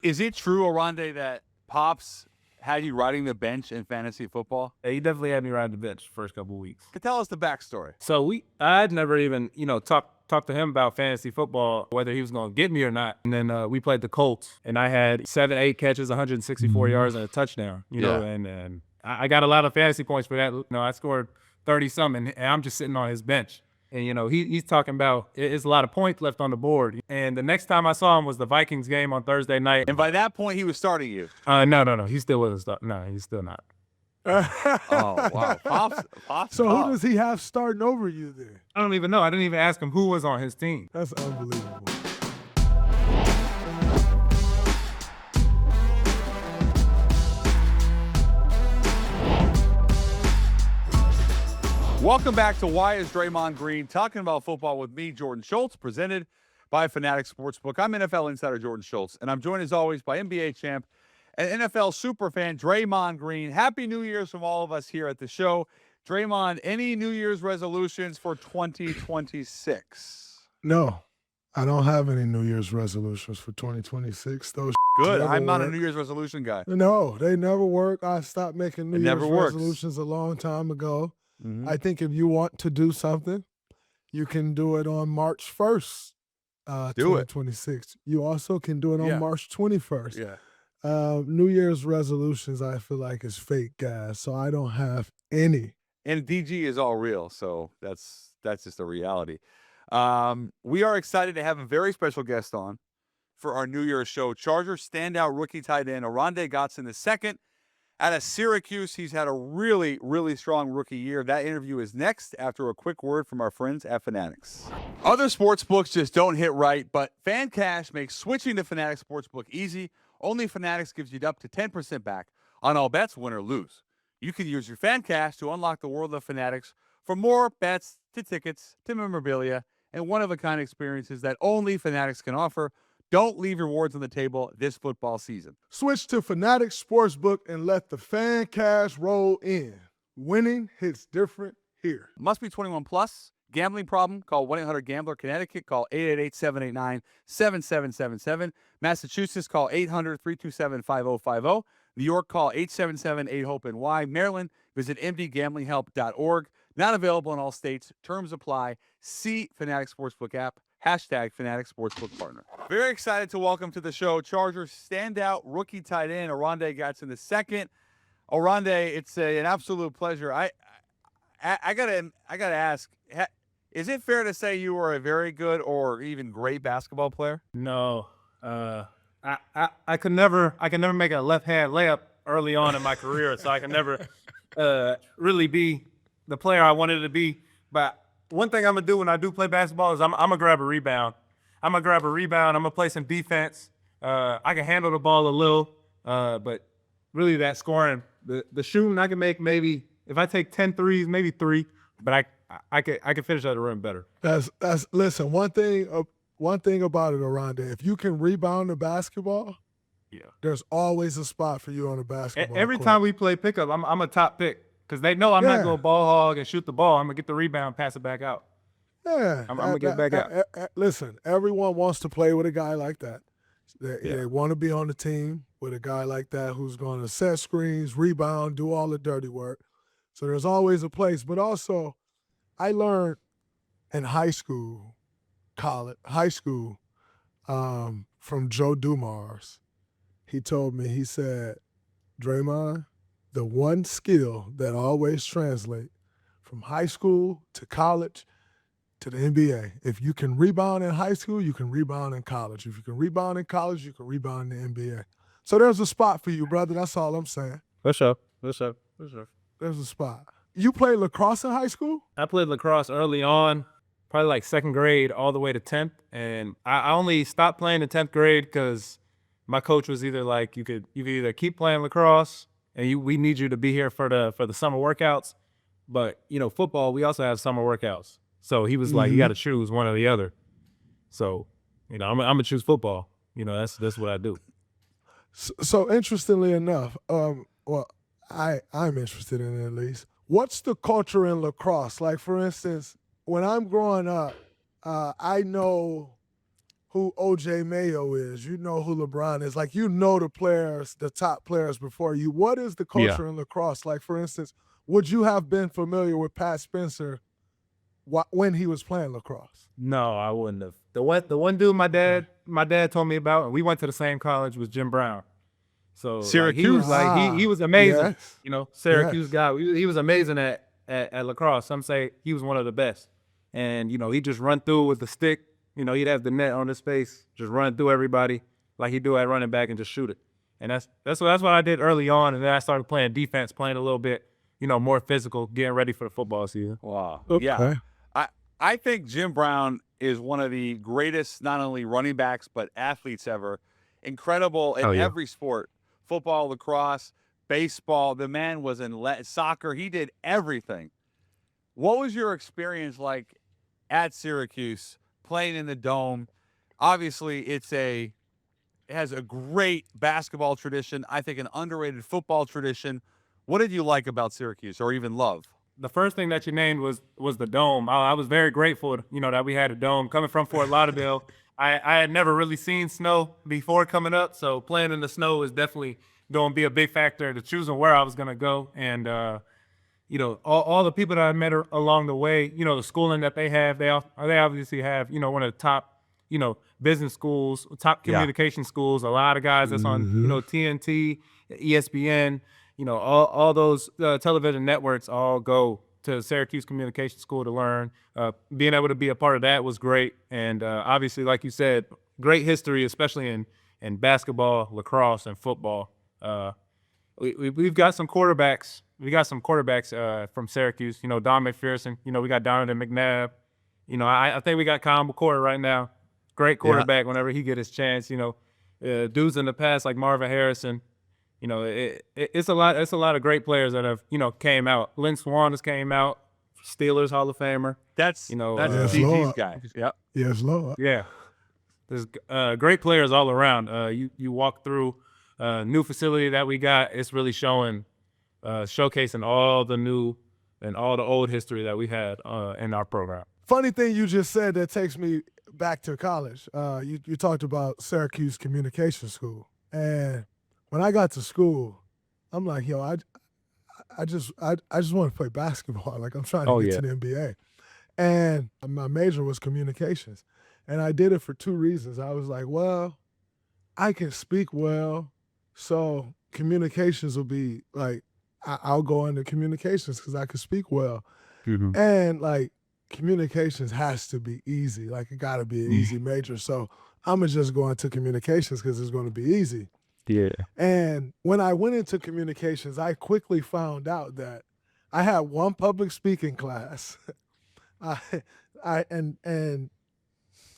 Is it true, Aronde, that Pops had you riding the bench in fantasy football? Yeah, he definitely had me ride the bench the first couple of weeks. Tell us the backstory. So I'd never even, talked to him about fantasy football, whether he was going to get me or not. And then we played the Colts, and I had 7-8 catches, 164 yards, and a touchdown. And I got a lot of fantasy points for that. I scored 30-something, and I'm just sitting on his bench. And, he's talking about it's a lot of points left on the board. And the next time I saw him was the Vikings game on Thursday night. And by that point, he was starting you. No. He still wasn't starting. No, he's still not. Oh, wow. Pops. So who does he have starting over you there? I don't even know. I didn't even ask him who was on his team. That's unbelievable. Welcome back to Why is Draymond Green? Talking about football with me, Jordan Schultz, presented by Fanatics Sportsbook. I'm NFL insider Jordan Schultz, and I'm joined as always by NBA champ and NFL superfan Draymond Green. Happy New Year's from all of us here at the show. Draymond, any New Year's resolutions for 2026? No, I don't have any New Year's resolutions for 2026. Those Good. never I'm not a work. New Year's resolution guy. No, they never work. I stopped making New It Year's never works. resolutions a long time ago. Mhm. I think if you want to do something, you can do it on March 1st, Do it. 2026. You also can do it on Yeah. March 21st. Yeah. New Year's resolutions, I feel like, is fake, guys, so I don't have any. And DG is all real, so that's just the reality. We are excited to have a very special guest on for our New Year's show. Chargers standout rookie tight end Oronde Gadsden II. Out of Syracuse, he's had a really, really strong rookie year. That interview is next after a quick word from our friends at Fanatics. Other sports books just don't hit right, but Fan Cash makes switching to Fanatics Sportsbook easy. Only Fanatics gives you up to 10% back on all bets, win or lose. You can use your Fan Cash to unlock the world of Fanatics for more bets, to tickets, to memorabilia, and one-of-a-kind experiences that only Fanatics can offer. Don't leave rewards on the table this football season. Switch to Fanatics Sportsbook and let the fan cash roll in. Winning hits different here. Must be 21 plus. Gambling problem? Call 1-800-GAMBLER. Connecticut, call 888-789-7777. Massachusetts, call 800-327-5050. New York, call 877-8-HOPE-NY. Maryland, visit mdgamblinghelp.org. Not available in all states. Terms apply. See Fanatics Sportsbook app. Hashtag Fanatics Sportsbook Partner. Very excited to welcome to the show Chargers standout rookie tight end Oronde Gadsden II. Oronde, it's an absolute pleasure. I gotta ask, is it fair to say you were a very good or even great basketball player? No, I could never make a left hand layup early on in my career, so I could never really be the player I wanted to be. But one thing I'm gonna do when I do play basketball is I'm gonna grab a rebound. I'm gonna play some defense. I can handle the ball a little, but really that scoring, the shooting, I can make maybe if I take 10 threes, maybe 3, but I can finish at the rim better. Listen, one thing about it, Aronde, if you can rebound the basketball, Yeah. there's always a spot for you on the basketball Every court. time we play pickup, I'm a top pick because they know I'm not going to ball hog and shoot the ball. I'm going to get the rebound, pass it back out. Yeah. I'm going to get back out. Listen, everyone wants to play with a guy like that. They want to be on the team with a guy like that who's going to set screens, rebound, do all the dirty work. So there's always a place. But also, I learned in high school, from Joe Dumars. He told me, he said, Draymond, the one skill that always translates from high school to college to the NBA. If you can rebound in high school, you can rebound in college. If you can rebound in college, you can rebound in the NBA. So there's a spot for you, brother. That's all I'm saying. For sure. There's a spot. You played lacrosse in high school? I played lacrosse early on, probably like second grade all the way to 10th. And I only stopped playing in 10th grade because my coach was either like, you could either keep playing lacrosse and we need you to be here for the summer workouts. But, football, we also have summer workouts. So he was like, you got to choose one or the other. So, I'm going to choose football. That's what I do. So interestingly enough, I'm interested in it at least. What's the culture in lacrosse? Like, for instance, when I'm growing up, I know who OJ Mayo is. You know who LeBron is. Like, you know the players, the top players before you. What is the culture in lacrosse? Like, for instance, would you have been familiar with Pat Spencer when he was playing lacrosse? No, I wouldn't have. The one dude my dad told me about, and we went to the same college, was Jim Brown. So Syracuse. he was amazing. Yes. You know, Syracuse Yes. guy. He was amazing at lacrosse. Some say he was one of the best. And, you know, he just run through with the stick. You know, he'd have the net on his face, just run through everybody like he do at running back and just shoot it. And that's what I did early on. And then I started playing defense, playing a little bit, you know, more physical, getting ready for the football season. Wow. Okay. Yeah. I think Jim Brown is one of the greatest, not only running backs, but athletes ever. Incredible in every sport, football, lacrosse, baseball. The man was in soccer. He did everything. What was your experience like at Syracuse playing in the Dome? Obviously, it has a great basketball tradition. I think an underrated football tradition. What did you like about Syracuse, or even love? The first thing that you named was the Dome. I was very grateful, you know, that we had a dome. Coming from Fort Lauderdale, I had never really seen snow before coming up, so playing in the snow is definitely going to be a big factor to choosing where I was going to go. And you know, all the people that I met along the way, you know, the schooling that they have, they obviously have, you know, one of the top, you know, business schools, top communication schools. A lot of guys that's on, you know, TNT, ESPN. You know, all those television networks all go to Syracuse Communication School to learn. Being able to be a part of that was great. And obviously, like you said, great history, especially in basketball, lacrosse, and football. We've got some quarterbacks. We got some quarterbacks from Syracuse. You know, Don McPherson. You know, we got Donovan McNabb. You know, I think we got Kyle McCord right now. Great quarterback whenever he get his chance. You know, dudes in the past like Marvin Harrison. You know, it's a lot. It's a lot of great players that have, you know, came out. Lynn Swan has came out, Steelers Hall of Famer. That's, you know, that's Yes, DG's Lord. guy. Yep. Yes, Lord. Yeah, there's great players all around. You walk through new facility that we got. It's really showcasing all the new and all the old history that we had in our program. Funny thing you just said that takes me back to college. You talked about Syracuse Communication School, and when I got to school, I'm like, yo, I just want to play basketball. Like, I'm trying to get to the NBA. And my major was communications. And I did it for two reasons. I was like, well, I can speak well, so communications will be like, I'll go into communications because I can speak well. Mm-hmm. And like, communications has to be easy. Like, it got to be an easy major. So I'm going to just go into communications because it's going to be easy. Yeah. And when I went into communications, I quickly found out that I had one public speaking class. I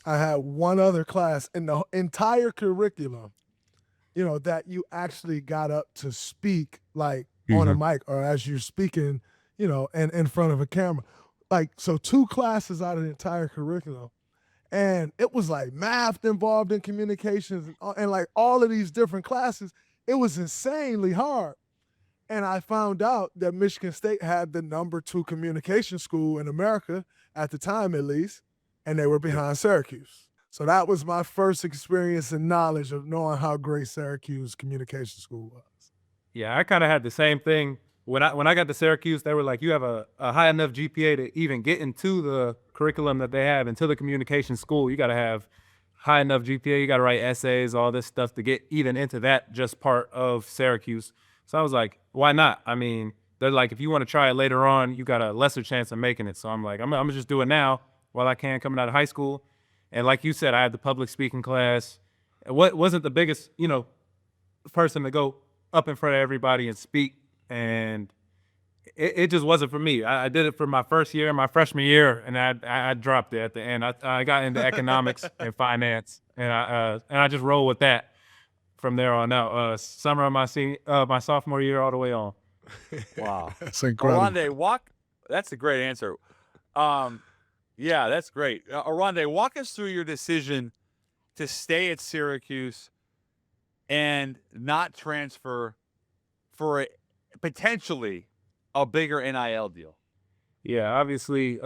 had one other class in the entire curriculum, you know, that you actually got up to speak like on a mic or as you're speaking, you know, and in front of a camera. Like, so 2 classes out of the entire curriculum. And it was like math involved in communications and like all of these different classes. It was insanely hard. And I found out that Michigan State had the #2 communication school in America at the time, at least, and they were behind Syracuse. So that was my first experience and knowledge of knowing how great Syracuse Communication School was. Yeah, I kind of had the same thing. When I got to Syracuse, they were like, you have a high enough GPA to even get into the curriculum that they have, into the communication school. You got to have high enough GPA. You got to write essays, all this stuff to get even into that just part of Syracuse. So I was like, why not? I mean, they're like, if you want to try it later on, you got a lesser chance of making it. So I'm like, I'm gonna just do it now while I can, coming out of high school. And like you said, I had the public speaking class. What wasn't the biggest, you know, person to go up in front of everybody and speak. And it just wasn't for me. I did it for my first year, my freshman year, and I dropped it at the end. I got into economics and finance, and I just rolled with that from there on out. Summer of my sophomore year all the way on. Wow. That's incredible. Aronde, that's a great answer. Yeah, that's great. Aronde, walk us through your decision to stay at Syracuse and not transfer for potentially a bigger NIL deal. Yeah, obviously,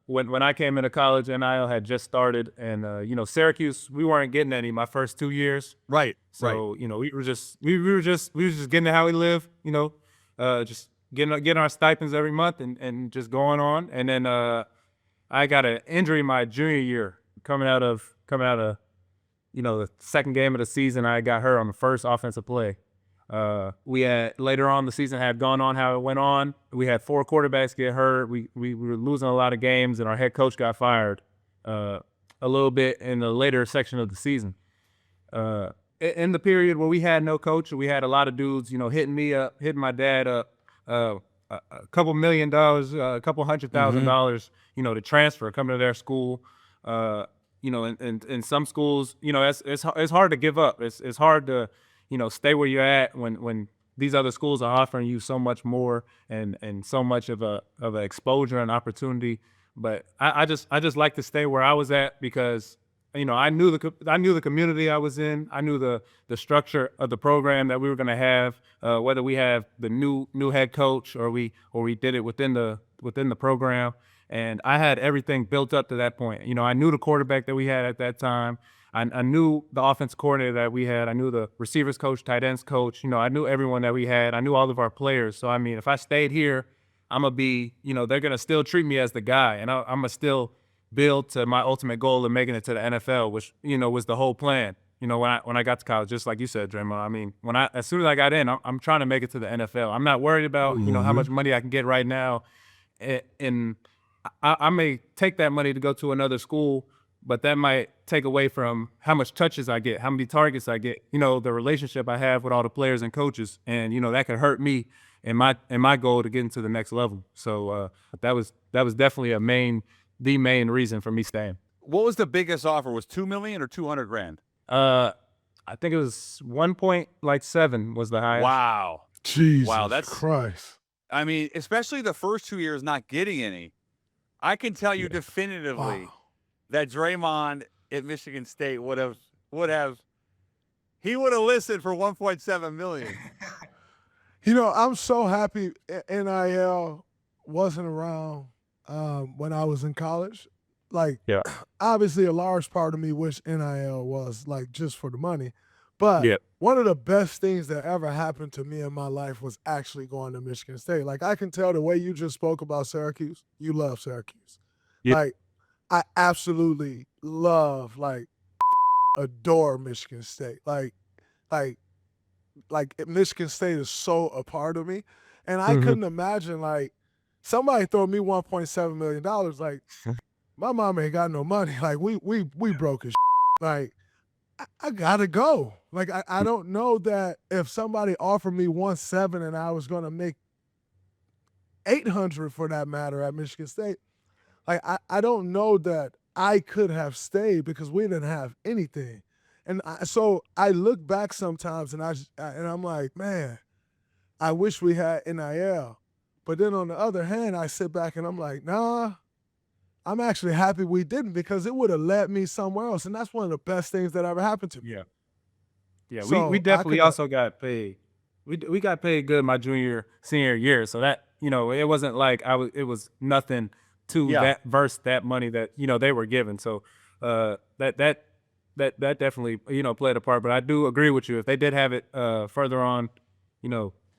when I came into college, NIL had just started, and Syracuse, we weren't getting any my first 2 years. Right. So we were just getting to how we live, just getting our stipends every month and just going on. And then I got an injury my junior year coming out of the second game of the season. I got hurt on the first offensive play. We had later on the season had gone on how it went on. We had 4 quarterbacks get hurt. We were losing a lot of games, and our head coach got fired a little bit in the later section of the season. In the period where we had no coach, we had a lot of dudes, hitting me up, hitting my dad up, a couple $1 million, a couple $100,000, to transfer, coming to their school. In some schools, it's hard to give up. It's hard to, stay where you're at when these other schools are offering you so much more and so much of a exposure and opportunity. But I just like to stay where I was at because I knew the community I was in. I knew the structure of the program that we were going to have, whether we have the new head coach or we did it within the program. And I had everything built up to that point. I knew the quarterback that we had at that time. I knew the offensive coordinator that we had. I knew the receivers coach, tight ends coach. I knew everyone that we had. I knew all of our players. So, if I stayed here, I'm going to be, they're going to still treat me as the guy. And I'm going to still build to my ultimate goal of making it to the NFL, which, was the whole plan. When I got to college, just like you said, Draymond, as soon as I got in, I'm trying to make it to the NFL. I'm not worried about, how much money I can get right now. And I may take that money to go to another school, but that might take away from how much touches I get, how many targets I get, the relationship I have with all the players and coaches. And, that could hurt me in my goal to get into the next level. So that was definitely the main reason for me staying. What was the biggest offer? Was $2 million or $200,000? I think it was 1.7 was the highest. Wow. Jesus that's Christ. Especially the first 2 years not getting any. I can tell you definitively that Draymond at Michigan State would have listened for $1.7 million. I'm so happy NIL wasn't around when I was in college. Obviously a large part of me wish NIL was just for the money. But one of the best things that ever happened to me in my life was actually going to Michigan State. I can tell the way you just spoke about Syracuse, you love Syracuse. Yep. I absolutely love, adore Michigan State. Michigan State is so a part of me. And I couldn't imagine, somebody throw me $1.7 million. My mom ain't got no money. We broke as I gotta go. I don't know that if somebody offered me 1.7 and I was gonna make 800 for that matter at Michigan State, I don't know that I could have stayed because we didn't have anything. And so I look back sometimes and I'm like, man, I wish we had NIL. But then on the other hand, I sit back and I'm like, nah, I'm actually happy we didn't because it would have led me somewhere else. And that's one of the best things that ever happened to me. Yeah. Yeah, So we definitely also got paid. We got paid good my senior year. So that, it wasn't like it was nothing to that versus that money that, they were given. So that definitely, played a part. But I do agree with you. If they did have it further on,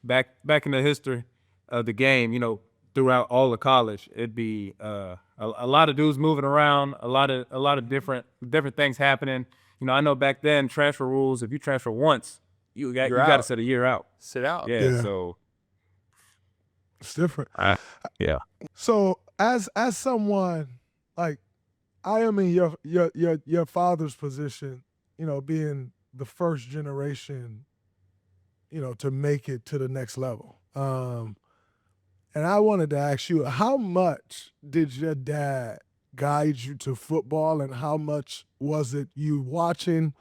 back in the history of the game, throughout all of college, it'd be a lot of dudes moving around, a lot of different things happening. I know back then transfer rules. If you transfer once, you got to sit a year out. Sit out. Yeah. So It's different. yeah. So as someone I am in your father's position, being the first generation, to make it to the next level. And I wanted to ask you, how much did your dad guide you to football, and how much was it you watching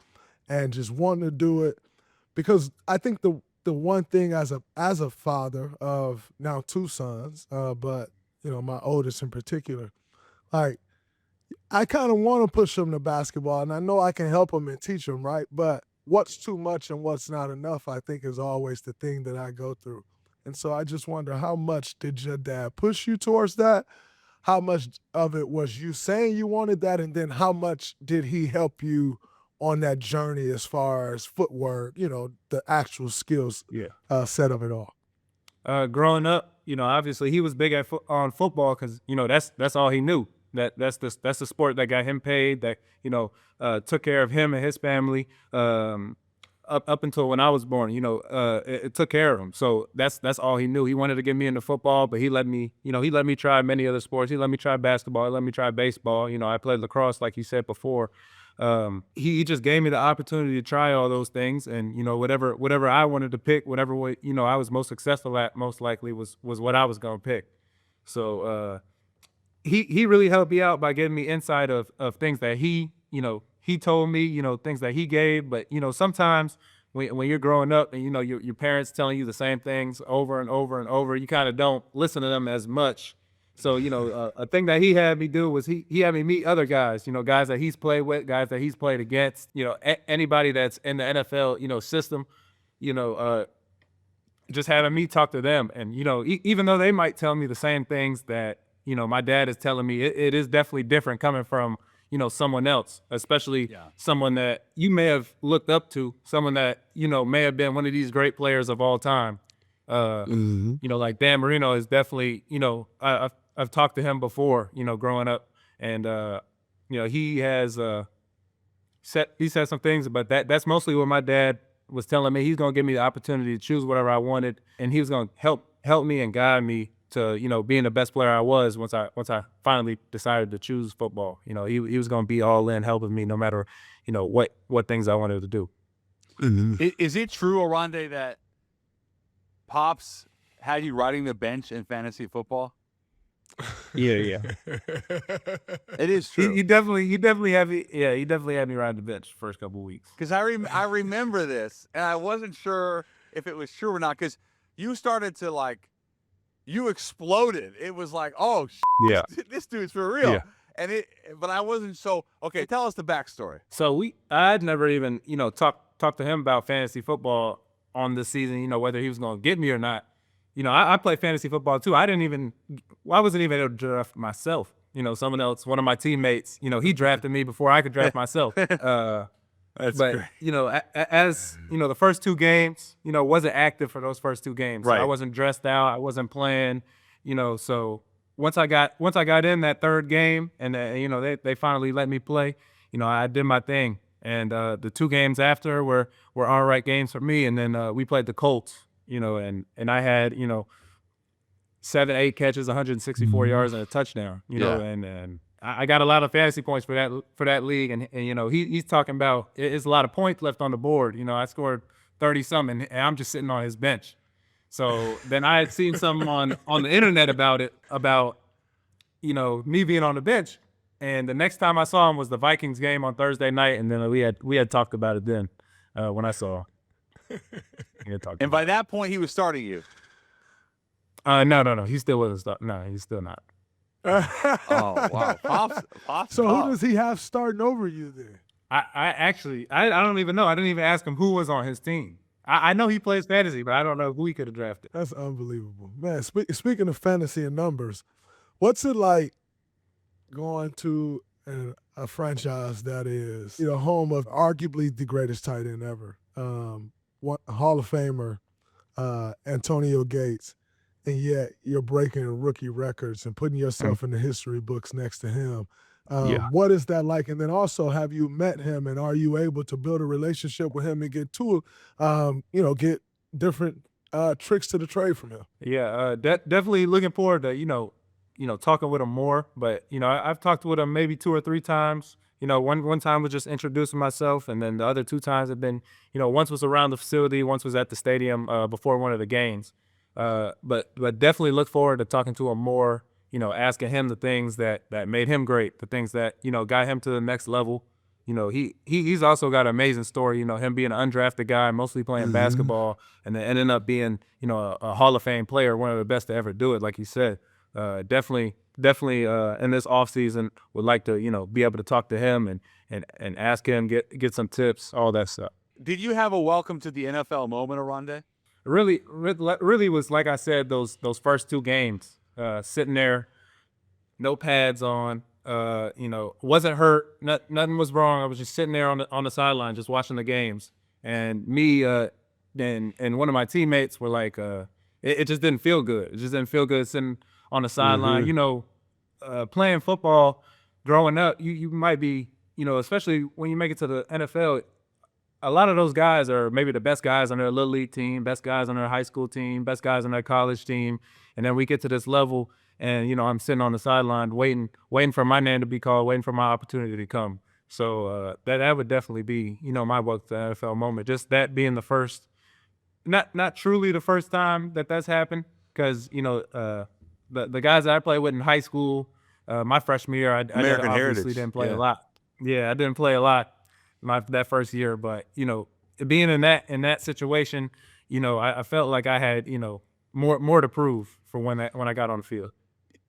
and just wanting to do it? Because I think the one thing as a father of now 2 sons, but my oldest in particular, I kind of want to push them to basketball, and I know I can help them and teach them, right? But what's too much and what's not enough, I think, is always the thing that I go through. And so I just wonder, how much did your dad push you towards that? how much of it was you saying you wanted that, and then how much did he help you on that journey as far as footwork, the actual skills set of it all? Growing up, obviously he was big on football because that's all he knew. That's the sport that got him paid. That took care of him and his family up until when I was born. It took care of him. So that's all he knew. He wanted to get me into football, but he let me try many other sports. He let me try basketball. He let me try baseball. I played lacrosse, like you said before. He just gave me the opportunity to try all those things, and whatever I wanted to pick, whatever way I was most successful at, most likely was what I was gonna pick. So he really helped me out by giving me insight of things that he told me, things that he gave. But sometimes when you're growing up and your parents telling you the same things over and over and over, you kind of don't listen to them as much. So, a thing that he had me do was he had me meet other guys, guys that he's played with, guys that he's played against, anybody that's in the NFL, system, just having me talk to them. And, even though they might tell me the same things that, my dad is telling me, it is definitely different coming from, someone else, especially someone that you may have looked up to, someone that, may have been one of these great players of all time. Like Dan Marino is definitely, I've talked to him before, growing up, and he has said some things, but that's mostly what my dad was telling me. He's gonna give me the opportunity to choose whatever I wanted, and he was gonna help me and guide me to being the best player I was once I finally decided to choose football. He was gonna be all in, helping me no matter what things I wanted to do. Is it true, Aronde, that Pops had you riding the bench in fantasy football? Yeah. It is true. He definitely had me. Yeah, he definitely had me ride the bench the first couple of weeks. Because I remember this, and I wasn't sure if it was true or not. Because you started to you exploded. It was like, oh, yeah, this dude's for real. Yeah. But I wasn't so okay. Tell us the backstory. So I'd never even talked to him about fantasy football on this season. Whether he was going to get me or not. I play fantasy football too. I wasn't even able to draft myself. Someone else, one of my teammates, he drafted me before I could draft myself. That's but great. As the first two games, wasn't active for those first two games. Right. So I wasn't dressed out. I wasn't playing. So once I got in that third game, and they finally let me play. I did my thing, and the two games after were all right games for me. And then we played the Colts. And I had 7-8 catches, 164 yards, and a touchdown. And I got a lot of fantasy points for that league. And he's talking about it's a lot of points left on the board. I scored 30-something, and I'm just sitting on his bench. So then I had seen something on the internet about me being on the bench. And the next time I saw him was the Vikings game on Thursday night, and then we had talked about it then when I saw him. And by that point, he was starting you. No. He still wasn't starting. No, he's still not. Oh, wow. Pops. So who does he have starting over you then? I don't even know. I didn't even ask him who was on his team. I know he plays fantasy, but I don't know who he could have drafted. That's unbelievable. Man, speaking of fantasy and numbers, what's it like going to a franchise that is home of arguably the greatest tight end ever? Hall of Famer, Antonio Gates, and yet you're breaking rookie records and putting yourself in the history books next to him. What is that like? And then also, have you met him, and are you able to build a relationship with him and get get different tricks to the trade from him? Yeah, definitely looking forward to talking with him more. But I've talked with him maybe 2 or 3 times. One time was just introducing myself, and then the other 2 times have been, once was around the facility, once was at the stadium before one of the games. But definitely look forward to talking to him more, asking him the things that made him great, the things that, got him to the next level. He's also got an amazing story, him being an undrafted guy, mostly playing basketball, and then ending up being, a Hall of Fame player, one of the best to ever do it, like you said. Definitely in this offseason would like to, be able to talk to him and ask him, get some tips, all that stuff. Did you have a welcome to the NFL moment, Aronde? Really was, like I said, those first 2 games, sitting there, no pads on. Wasn't hurt. Nothing was wrong. I was just sitting there on the sideline, just watching the games. And me and one of my teammates were like, it just didn't feel good. It just didn't feel good sitting on the sideline. Playing football, growing up, you might be, especially when you make it to the NFL. A lot of those guys are maybe the best guys on their little league team, best guys on their high school team, best guys on their college team, and then we get to this level, and I'm sitting on the sideline waiting for my name to be called, waiting for my opportunity to come. So that would definitely be my welcome to the NFL moment. Just that being the first, not truly the first time that's happened, because the guys that I played with in high school, my freshman year, I American obviously heritage. didn't play Yeah. a lot. Yeah, I didn't play a lot that first year, but being in that situation, I felt like I had more to prove for when I got on the field.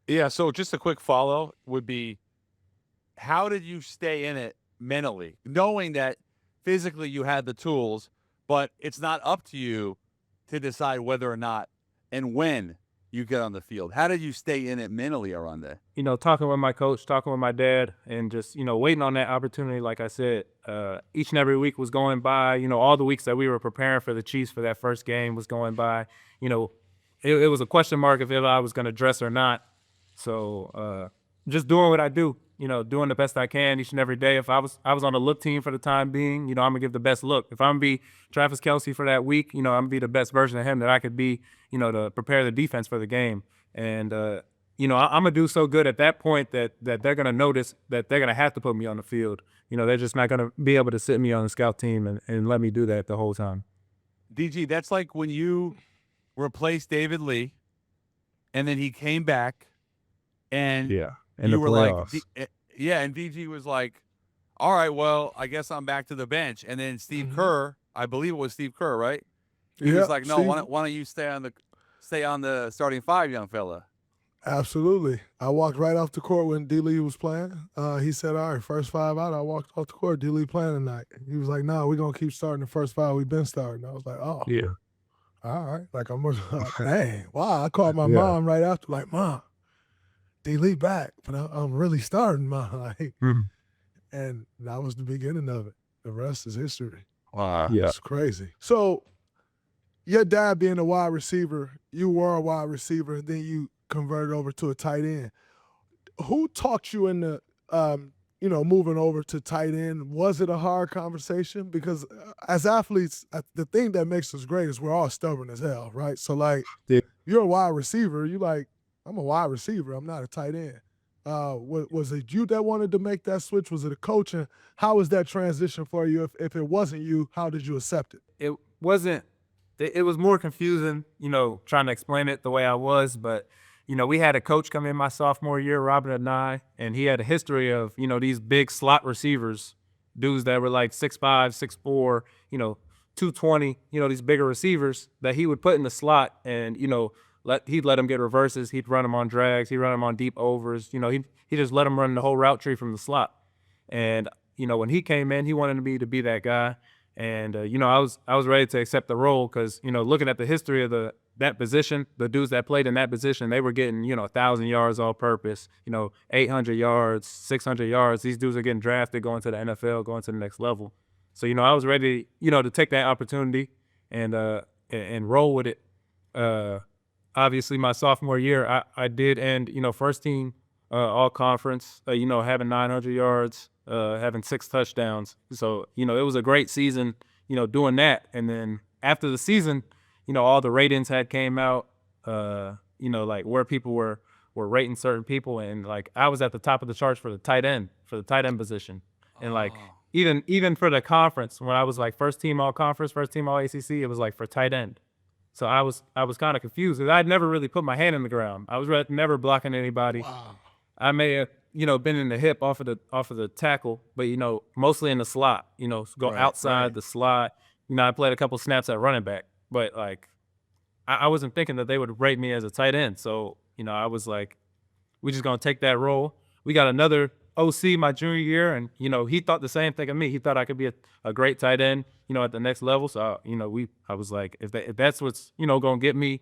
Yeah, so just a quick follow would be, how did you stay in it mentally, knowing that physically you had the tools, but it's not up to you to decide whether or not and when you get on the field? How did you stay in it mentally, Aronde? Talking with my coach, talking with my dad, and just, waiting on that opportunity. Like I said, each and every week was going by, all the weeks that we were preparing for the Chiefs for that first game was going by. It was a question mark if I was going to dress or not. So just doing what I do, doing the best I can each and every day. If I was on the look team for the time being, I'm going to give the best look. If I'm going to be Travis Kelce for that week, I'm going to be the best version of him that I could be, to prepare the defense for the game. And, I'm going to do so good at that point that they're going to notice that they're going to have to put me on the field. They're just not going to be able to sit me on the scout team and let me do that the whole time. DG, that's like when you replaced David Lee, and then he came back, and In you the were playoffs. like, and DG was like, all right, well, I guess I'm back to the bench. And then Steve Kerr, I believe it was Steve Kerr, right? He was like, no, Steve- why don't you stay on the starting five, young fella? Absolutely. I walked right off the court when D. Lee was playing. He said, all right, first five out. I walked off the court. D. Lee playing tonight. He was like, no, we're going to keep starting the first five. We've been starting. I was like, oh, Yeah. all right. Like, I'm dang, wow. I called my Yeah. mom right after, like, Mom, D. Lee back, but I'm really starting, Mom. Like, and that was the beginning of it. The rest is history. Wow. Yeah. It's crazy. So your dad being a wide receiver, you were a wide receiver, and then you converted over to a tight end. Who talked you into, moving over to tight end? Was it a hard conversation? Because as athletes, the thing that makes us great is we're all stubborn as hell, right? So, like, Yeah. you're a wide receiver. You like, I'm a wide receiver. I'm not a tight end. Was it you that wanted to make that switch? Was it a coach? And how was that transition for you? If it wasn't you, how did you accept it? It wasn't. It was more confusing, trying to explain it the way I was. But, we had a coach come in my sophomore year, Robert and I, and he had a history of, these big slot receivers, dudes that were like 6'5", 6'4", 220, these bigger receivers that he would put in the slot, and, he'd let them get reverses. He'd run them on drags. He'd run them on deep overs. He just let them run the whole route tree from the slot. And, when he came in, he wanted me to be that guy. And, I was ready to accept the role because, looking at the history of that position, the dudes that played in that position, they were getting, 1,000 yards all purpose, 800 yards, 600 yards. These dudes are getting drafted, going to the NFL, going to the next level. So, I was ready, to take that opportunity and roll with it. Obviously, my sophomore year, I did end, first team all conference, having 900 yards, having 6 touchdowns. So, it was a great season, doing that. And then after the season, all the ratings had came out, like where people were rating certain people. And like, I was at the top of the charts for the tight end position. And like, even for the conference, when I was like first team all conference, first team all ACC, it was like for tight end. So I was kind of confused because I'd never really put my hand in the ground. I was never blocking anybody. Wow. I may have, been in the hip off of the tackle, but mostly in the slot. Go outside the slot. I played a couple snaps at running back, but like I wasn't thinking that they would rate me as a tight end. So I was like, we're just gonna take that role. We got another OC my junior year, and he thought the same thing of me. He thought I could be a great tight end, at the next level. So I was like, if that's what's gonna get me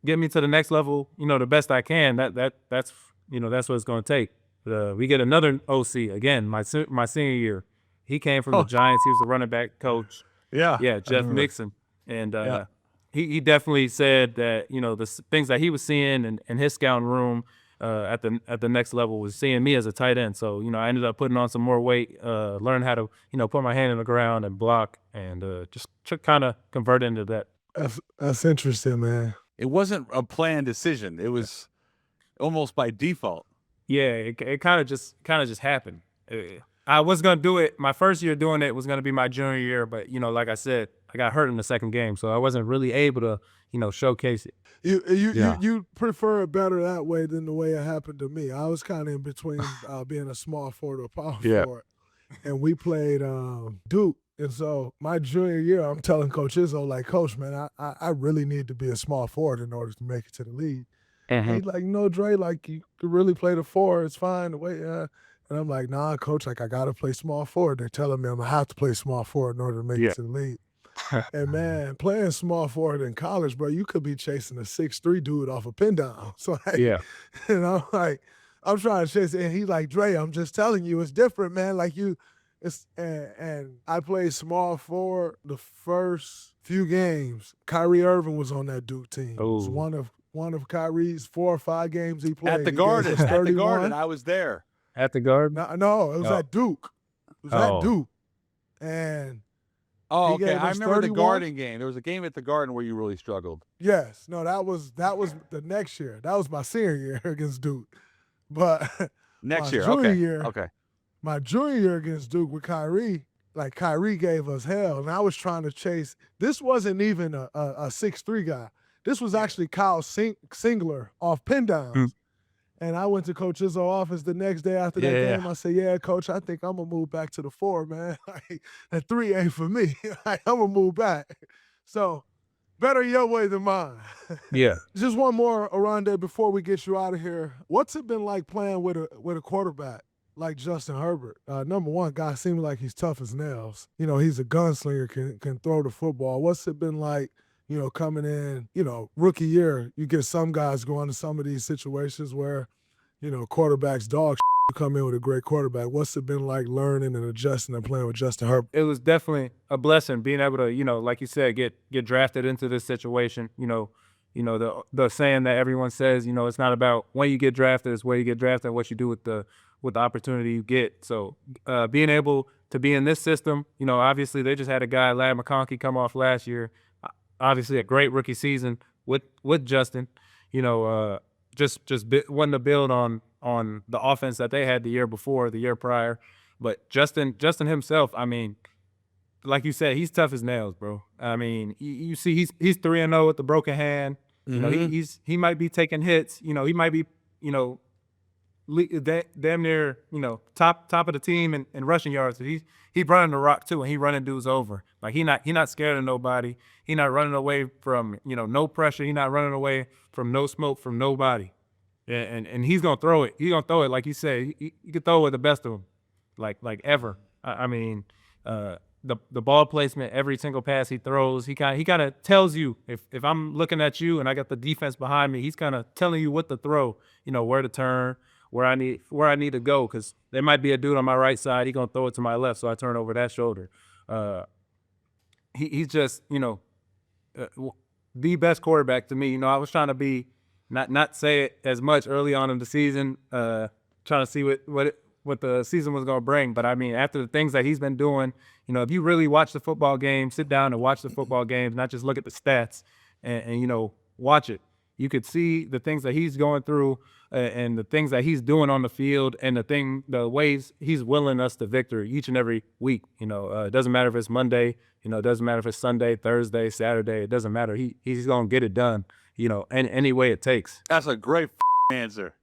to the next level, the best I can. That's that's what it's going to take. We get another OC again. My senior year, he came from the Giants. He was the running back coach. Yeah. Yeah, Jeff Mixon, and he definitely said that the things that he was seeing in his scouting room at the next level was seeing me as a tight end. So I ended up putting on some more weight, learned how to put my hand in the ground and block, and just kind of convert into that. That's interesting, man. It wasn't a planned decision. It was almost by default. Yeah, it kind of just happened. I was gonna do it. My first year doing it was gonna be my junior year, but like I said, I got hurt in the second game, so I wasn't really able to showcase it. You prefer it better that way than the way it happened to me. I was kind of in between being a small forward or power forward, and we played Duke. And so my junior year, I'm telling Coach Izzo, like, Coach, man, I really need to be a small forward in order to make it to the league. And he's like, no, Dre, like, you could really play the four. It's fine. The way, and I'm like, nah, Coach, like, I got to play small forward. They're telling me I'm going to have to play small forward in order to make it to the league. And, man, playing small forward in college, bro, you could be chasing a 6'3" dude off a pin down. So, like, and I'm like, I'm trying to chase it. And he's like, Dre, I'm just telling you, it's different, man. Like, and I played small forward the first few games. Kyrie Irving was on that Duke team. It was one of Kyrie's 4 or 5 games he played. At the Garden. At the Garden. I was there. At the Garden? No, it was at Duke. It was at Duke. And okay. I remember 31. The Garden game. There was a game at the Garden where you really struggled. Yes. No, that was the next year. That was my senior year against Duke. But next year. Okay. My junior year against Duke with Kyrie, like, Kyrie gave us hell, and I was trying to chase. This wasn't even a 6'3" guy. This was actually Kyle Singler off pin downs. And I went to Coach Izzo's office the next day after that game. I said, yeah, Coach, I think I'm going to move back to the 4, man. Like, that 3 ain't for me. Like, I'm going to move back. So, better your way than mine. Yeah. Just one more, Aronde, before we get you out of here. What's it been like playing with a quarterback like Justin Herbert? Number one, guy seems like he's tough as nails. He's a gunslinger, can throw the football. What's it been like, coming in, rookie year? You get some guys going to some of these situations where, quarterbacks dog come in with a great quarterback. What's it been like learning and adjusting and playing with Justin Herbert? It was definitely a blessing being able to, like you said, get drafted into this situation. The saying that everyone says, it's not about when you get drafted, it's where you get drafted and what you do with the opportunity you get. So being able to be in this system, obviously they just had a guy, Ladd McConkey, come off last year. Obviously a great rookie season with Justin. Just wanting to build on the offense that they had the year prior. But Justin himself, I mean, like you said, he's tough as nails, bro. I mean, you see he's 3-0 with the broken hand. He might be taking hits. He might be, damn near, top of the team in rushing yards. He running the rock too, and he running dudes over. Like he not scared of nobody. He not running away from no pressure. He not running away from no smoke from nobody. And he's gonna throw it. He's gonna throw it like you said. He can throw it with the best of them, like ever. I mean, the ball placement, every single pass he throws, he kind of tells you if I'm looking at you and I got the defense behind me, he's kind of telling you what to throw. Where to turn. Where I need to go, because there might be a dude on my right side. He's gonna throw it to my left, so I turn over that shoulder. He's just the best quarterback to me. I was trying to be not say it as much early on in the season, trying to see what the season was gonna bring. But I mean, after the things that he's been doing, if you really watch the football game, sit down and watch the football games, not just look at the stats and watch it. You could see the things that he's going through and the things that he's doing on the field and the ways he's willing us to victory each and every week. It doesn't matter if it's Monday, it doesn't matter if it's Sunday, Thursday, Saturday, it doesn't matter. He's going to get it done, any way it takes. That's a great answer.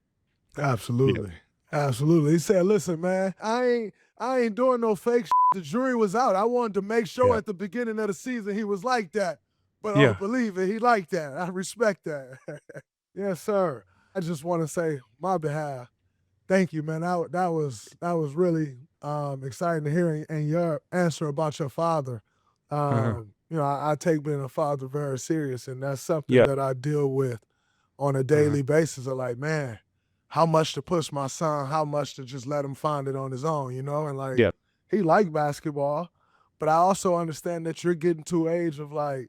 Absolutely. Absolutely. He said, listen, man, I ain't doing no fake shit. The jury was out. I wanted to make sure at the beginning of the season he was like that. But I don't believe it. He liked that. I respect that. Yes, sir. I just want to say, my behalf, thank you, man. That was really exciting to hear, and your answer about your father. I take being a father very serious, and that's something that I deal with on a daily basis. Of like, man, how much to push my son, how much to just let him find it on his own, you know? And like, Yeah. he liked basketball, but I also understand that you're getting to an age of like,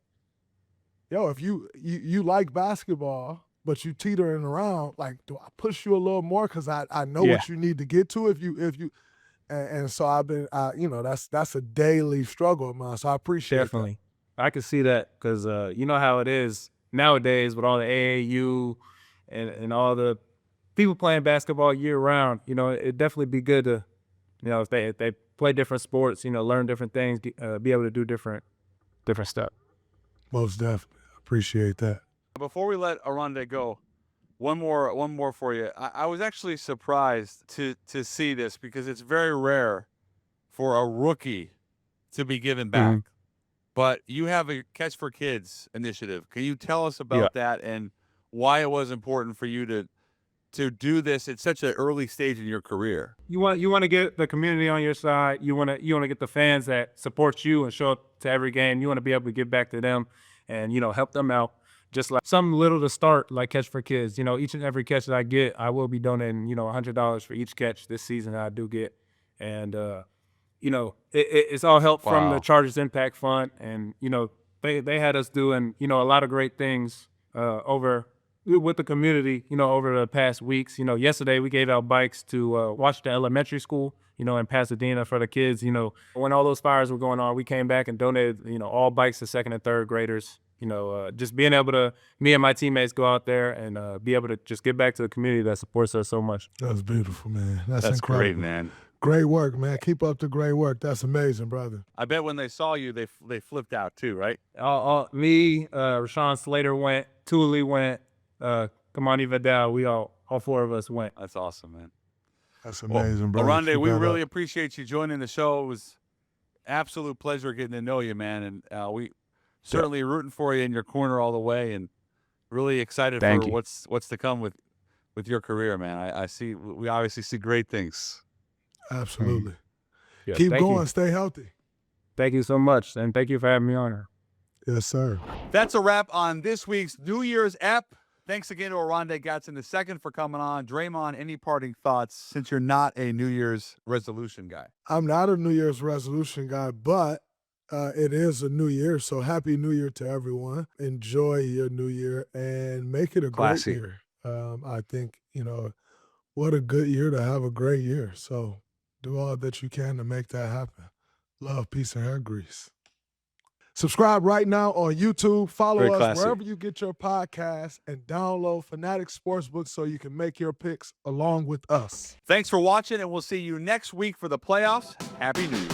yo, if you like basketball, but you teetering around, like, do I push you a little more? Cause I know Yeah. what you need to get to if you, and so I've been, you know, that's a daily struggle of mine. So I appreciate Definitely. I can see that because you know how it is nowadays with all the AAU and all the people playing basketball year round. You know, it'd definitely be good to, you know, if they play different sports, you know, learn different things, be able to do different stuff. that. Most definitely. Appreciate that. Before we let Aronde go, one more for you. I was actually surprised to see this because it's very rare for a rookie to be given back. But you have a Catch for Kids initiative. Can you tell us about that and why it was important for you to do this at such an early stage in your career? You want to get the community on your side. You want to get the fans that support you and show up to every game. You want to be able to give back to them and, you know, help them out. Just like something little to start, like Catch for Kids. You know, each and every catch that I get, I will be donating, you know, $100 for each catch this season that I do get. And, you know, it's all help from the Chargers Impact Fund. And, you know, they had us doing, you know, a lot of great things over with the community, you know, over the past weeks. You know, yesterday we gave out bikes to Washington Elementary School, you know, in Pasadena for the kids. You know, when all those fires were going on, we came back and donated, you know, all bikes to second and third graders. You know, just being able to, me and my teammates go out there and be able to just give back to the community that supports us so much. That's beautiful, man. That's incredible. Great, man. Great work, man. Keep up the great work. That's amazing, brother. I bet when they saw you, they flipped out too, right? Me, Rashawn Slater went, Thule went, Kamani Vidal, we all four of us went. That's awesome, man. That's amazing, brother. Aronde, we Keep that really up. appreciate you joining the show. It was absolute pleasure getting to know you, man. And we certainly rooting for you in your corner all the way, and really excited for what's to come with your career, man. We obviously see great things. Absolutely. Yeah, Keep thank going. you. Stay healthy. Thank you so much, and thank you for having me on here. Yes, sir. That's a wrap on this week's New Year's ep. Thanks again to Oronde Gadsden II for coming on. Draymond, any parting thoughts since you're not a New Year's resolution guy? I'm not a New Year's resolution guy, but it is a new year. So happy New Year to everyone. Enjoy your new year and make it a Classy. great year. I think, you know, what a good year to have a great year. So do all that you can to make that happen. Love, peace, and hair grease. Subscribe right now on YouTube. Follow Very us classy. wherever you get your podcasts and download Fanatics Sportsbook so you can make your picks along with us. Thanks for watching, and we'll see you next week for the playoffs. Happy New Year.